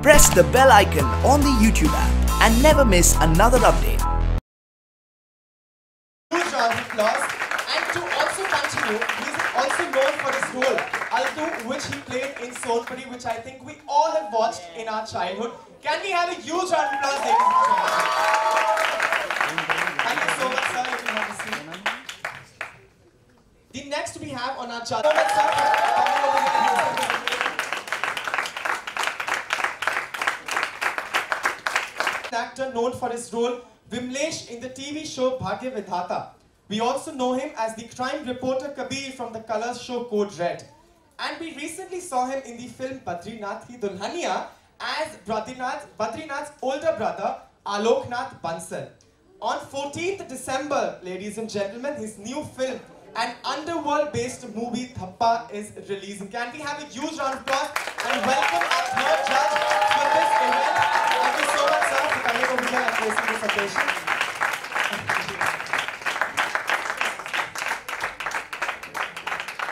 Press the bell icon on the YouTube app and never miss another update. Huge round of applause. And to also continue, he's also known for his role, Altu, which he played in Sonpuri, which I think we all have watched in our childhood. Can we have a huge round of applause, ladies and gentlemen? Thank you so much, sir. You can have a seat. The next we have on our chart. Actor known for his role Vimlesh in the TV show Bhagya Vidhata. We also know him as the crime reporter Kabir from the Colors show Code Red. And we recently saw him in the film Badrinath Ki Dulhania as Badrinath's older brother Aloknath Bansal. On 14th December, ladies and gentlemen, his new film, an underworld-based movie Thappa, is releasing. Can we have a huge round of applause and welcome our third judge for this event. Thank you so much, sir, for coming over here and gracing this occasion.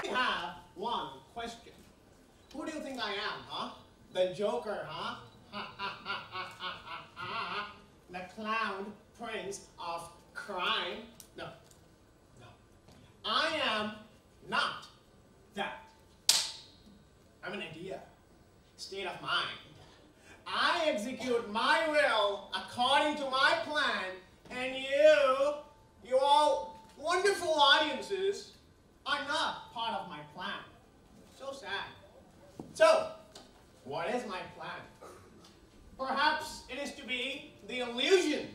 We have one question. Who do you think I am, huh? The Joker, huh? The clown prince of crime? No. No. I am not that. I'm an idea. State of mind. I execute my will according to my plan, and you all wonderful audiences, are not part of my plan. So sad. So, what is my plan? Perhaps it is to be the illusion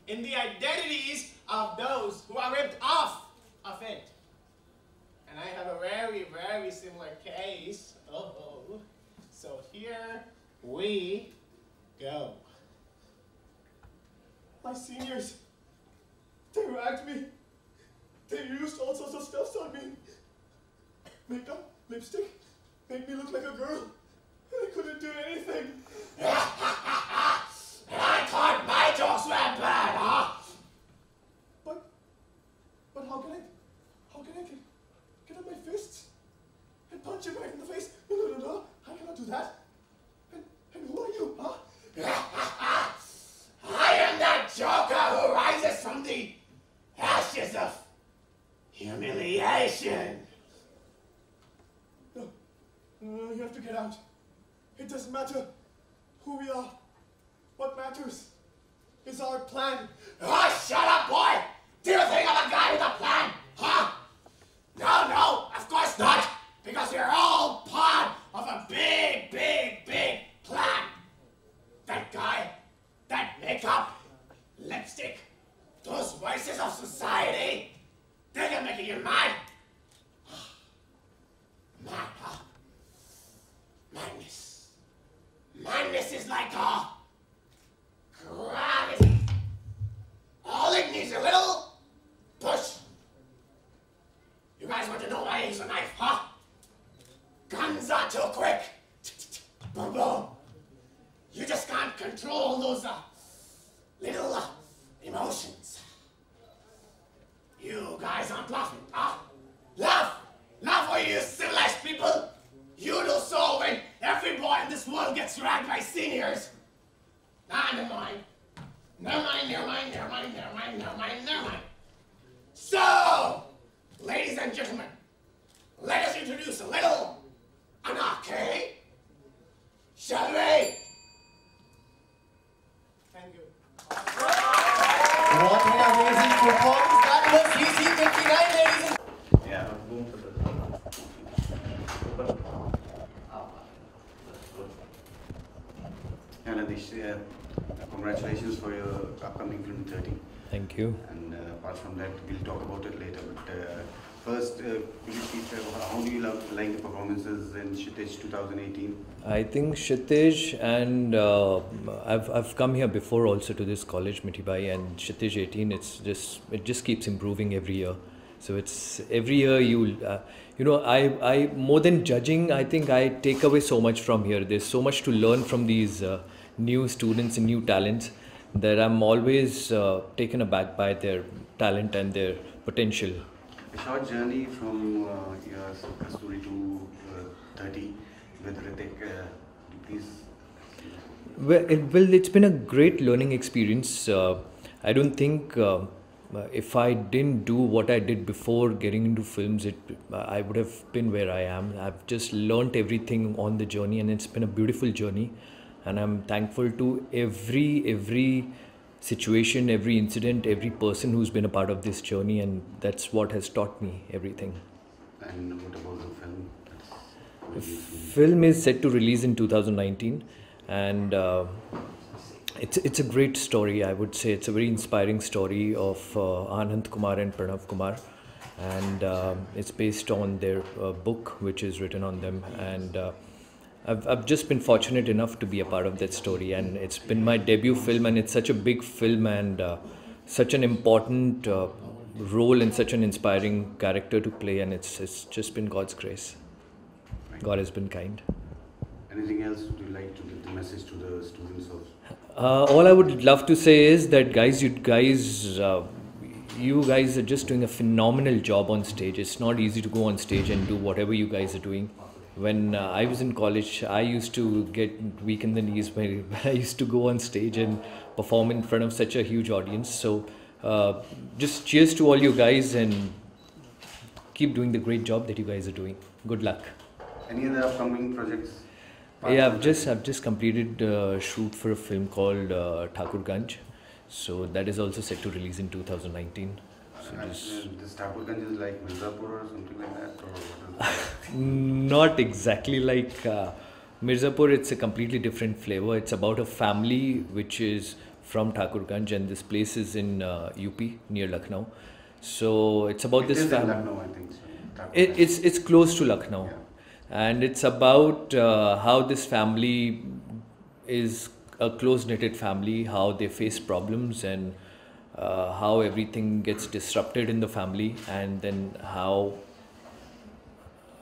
in the identities of those who are ripped off of it. And I have a very, very similar case. Oh, so here we go. My seniors, they ragged me. They used all sorts of stuff on me. Makeup, lipstick, made me look like a girl. I couldn't do anything. I thought my jokes were bad, huh? But how can I get up my fists and punch him right in the face? No. I cannot do that. And who are you, huh? I am that Joker who rises from the ashes of humiliation. No, you have to get out. It doesn't matter who we are. What matters is our plan. Oh, shut up, boy! Do you think I'm a guy with a plan? Huh? No, of course not. Because we're all part of a big plan. That guy, that makeup, lipstick, those voices of society, they're making you mad. Mad, huh? Madness is like gravity. All it needs is a little push. You guys want to know why I use a knife, huh? Guns are too quick. Boom, boom. You just can't control those little emotions. You guys aren't laughing, huh? Laugh for you civilized people. You do so when every boy in this world gets ragged by seniors. Never mind. So, ladies and gentlemen, let us introduce a little anarchy. Shall we? Thank you. What an amazing performance. That was CC59, ladies and Yeah, boom. Nadish, congratulations for your upcoming film 30. Thank you. And apart from that, we'll talk about it later. But first, could you please share how do you like the performances in Kshitij 2018? I think Kshitij, and I've come here before also to this college, Mithibai, and Kshitij 18. It just keeps improving every year. So it's every year I more than judging, I think I take away so much from here. There's so much to learn from these new students and new talents that I'm always taken aback by their talent and their potential. A short journey from your Kasturi to 30 with Hrithik. Please. Well, it's been a great learning experience. I don't think if I didn't do what I did before getting into films, I would have been where I am. I've just learnt everything on the journey, and it's been a beautiful journey. And I'm thankful to every situation, every incident, every person who's been a part of this journey, and that's what has taught me everything. And what about the film? The film is set to release in 2019, and it's a great story. I would say it's a very inspiring story of Anand Kumar and Pranav Kumar, and it's based on their book, which is written on them. And I've just been fortunate enough to be a part of that story, and it's been my debut film, and it's such a big film and such an important role and such an inspiring character to play, and it's just been God's grace. God has been kind. Anything else would you like to give the message to the students of? All I would love to say is that you guys are just doing a phenomenal job on stage. It's not easy to go on stage and do whatever you guys are doing. When I was in college, I used to get weak in the knees when I used to go on stage and perform in front of such a huge audience. So just cheers to all you guys, and keep doing the great job that you guys are doing. Good luck. Any other upcoming projects? Yeah, I've just completed a shoot for a film called Thakurganj. So that is also set to release in 2019. So This Thakurganj is like Mirzapur or something like that? Or what is not exactly like Mirzapur. It's a completely different flavor. It's about a family which is from Thakurganj, and this place is in UP near Lucknow. So it's about this family. Lucknow, I think so. It's close to Lucknow. Yeah. And it's about how this family is a close-knitted family, how they face problems, and how everything gets disrupted in the family, and then how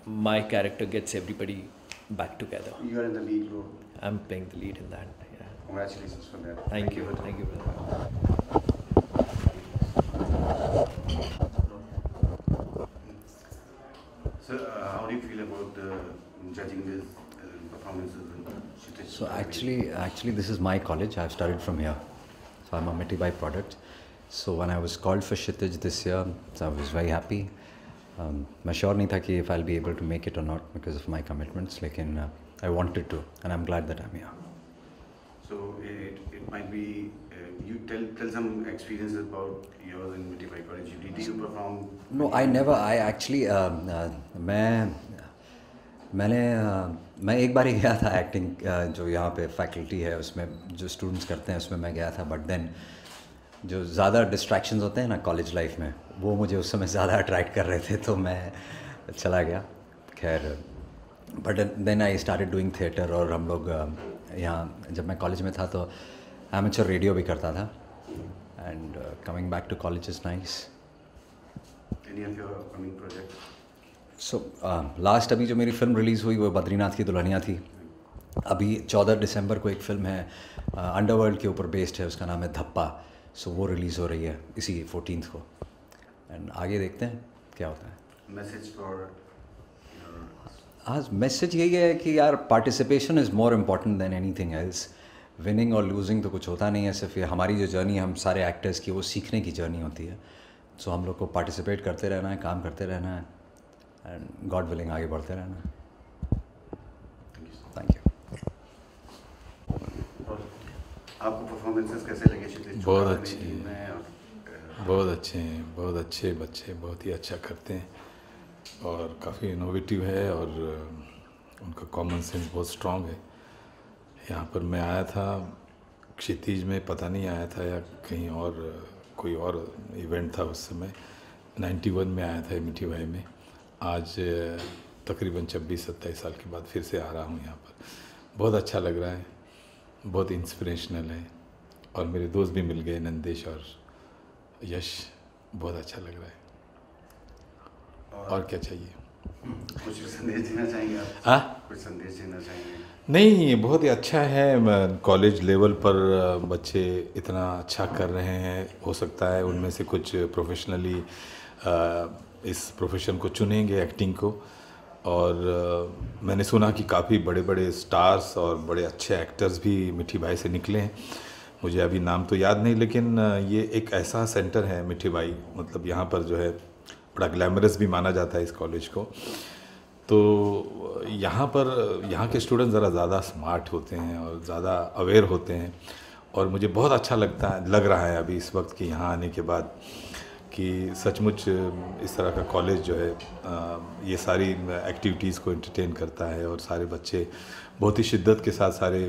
my character gets everybody back together. You are in the lead role. I'm playing the lead in that. Yeah. Congratulations for that. Thank you. Thank you. So, how do you feel about judging these performances? So actually, this is my college. I've studied from here. So I'm a Mitibai product. So when I was called for Kshitij this year, so I was very happy. मैं sure नहीं था कि if I'll be able to make it or not because of my commitments. लेकिन I wanted to, and I'm glad that I'm here. So it might be you tell some experiences about yours in Mitibai College. Did you perform? No, I never. I actually मैं एक बार ही गया था acting जो यहाँ पे faculty है उसमें जो स्टूडेंट्स करते हैं उसमें मैं गया था, बट देन जो ज़्यादा डिस्ट्रैक्शंस होते हैं ना कॉलेज लाइफ में वो मुझे उस समय ज़्यादा अट्रैक्ट कर रहे थे, तो मैं चला गया. खैर but then I started doing theatre, और हम लोग यहाँ जब मैं कॉलेज में था तो एमेचर रेडियो भी करता था. And coming back to college is nice. Any of your upcoming projects? So last अभी जो मेरी फिल्म रिलीज़ हुई वो बद्रीनाथ की दुल्हनिया थी. अभी 14 दिसंबर को एक फिल्म है अंडरवर्ल्ड के ऊपर बेस्ड है, उसका नाम है धप्पा. सो वो रिलीज़ हो रही है इसी 14 को, एंड आगे देखते हैं क्या होता है. Message for आज मैसेज यही है कि यार participation is more important than anything else. Winning और लूजिंग तो कुछ होता नहीं है, सिर्फ ये हमारी जो जर्नी है हम सारे एक्टर्स की वो सीखने की जर्नी होती है. सो हम लोग को पार्टिसिपेट करते रहना है, काम करते रहना है, एंड गॉड विलिंग आगे बढ़ते रहना है. Thank you. आपको परफॉर्मेंसेस कैसे लगे क्षितिज? बहुत अच्छे हैं, बहुत अच्छे बच्चे बहुत ही अच्छा करते हैं और काफ़ी इनोवेटिव है और उनका कॉमन सेंस बहुत स्ट्रांग है. यहाँ पर मैं आया था क्षितिज में, पता नहीं आया था या कहीं और कोई और इवेंट था उस समय. 91 में आया था मिठीबाई में. आज तकरीबन 26-27 साल के बाद फिर से आ रहा हूँ यहाँ पर. बहुत अच्छा लग रहा है, बहुत इंस्पिरेशनल है, और मेरे दोस्त भी मिल गए नंदेश और यश. बहुत अच्छा लग रहा है. और क्या चाहिए? कुछ संदेश देना चाहेंगे आप? हाँ, कुछ संदेश देना चाहेंगे? नहीं, बहुत ही अच्छा है. कॉलेज लेवल पर बच्चे इतना अच्छा कर रहे हैं. हो सकता है उनमें से कुछ प्रोफेशनली इस प्रोफेशन को चुनेंगे, एक्टिंग को, और मैंने सुना कि काफ़ी बड़े बड़े स्टार्स और बड़े अच्छे एक्टर्स भी मिठी बाई से निकले हैं। मुझे अभी नाम तो याद नहीं, लेकिन ये एक ऐसा सेंटर है मिठी बाई, मतलब यहाँ पर जो है बड़ा ग्लैमरस भी माना जाता है इस कॉलेज को। तो यहाँ पर यहाँ के स्टूडेंट ज़रा ज़्यादा स्मार्ट होते हैं और ज़्यादा अवेयर होते हैं, और मुझे बहुत अच्छा लग रहा है अभी इस वक्त कि यहाँ आने के बाद कि सचमुच इस तरह का कॉलेज जो है ये सारी एक्टिविटीज़ को एंटरटेन करता है, और सारे बच्चे बहुत ही शिद्दत के साथ सारे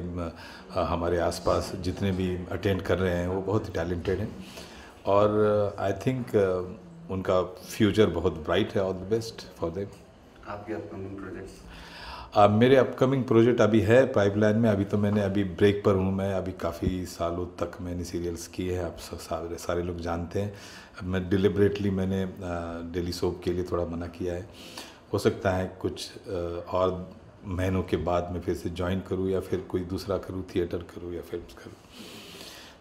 हमारे आसपास जितने भी अटेंड कर रहे हैं वो बहुत ही टैलेंटेड हैं, और आई थिंक उनका फ्यूचर बहुत ब्राइट है। All the best for them. आपके अपकमिंग प्रोजेक्ट्स? मेरे अपकमिंग प्रोजेक्ट अभी है पाइपलाइन में। अभी तो मैंने अभी ब्रेक पर हूँ मैं, अभी काफ़ी सालों तक मैंने सीरियल्स किए हैं, आप सारे लोग जानते हैं। अब मैं डिलिबरेटली मैंने डेली सोप के लिए थोड़ा मना किया है। हो सकता है कुछ और महीनों के बाद मैं फिर से ज्वाइन करूँ, या फिर कोई दूसरा करूँ, थिएटर करूँ या फिल्म करूँ।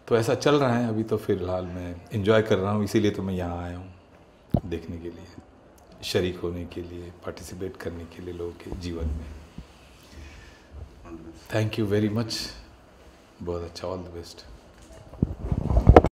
तो ऐसा चल रहा है अभी। तो फ़िलहाल मैं इंजॉय कर रहा हूँ, इसीलिए तो मैं यहाँ आया हूँ देखने के लिए, शरीक होने के लिए, पार्टिसिपेट करने के लिए लोगों के जीवन में। Thank you very much. बहुत अच्छा। All the best.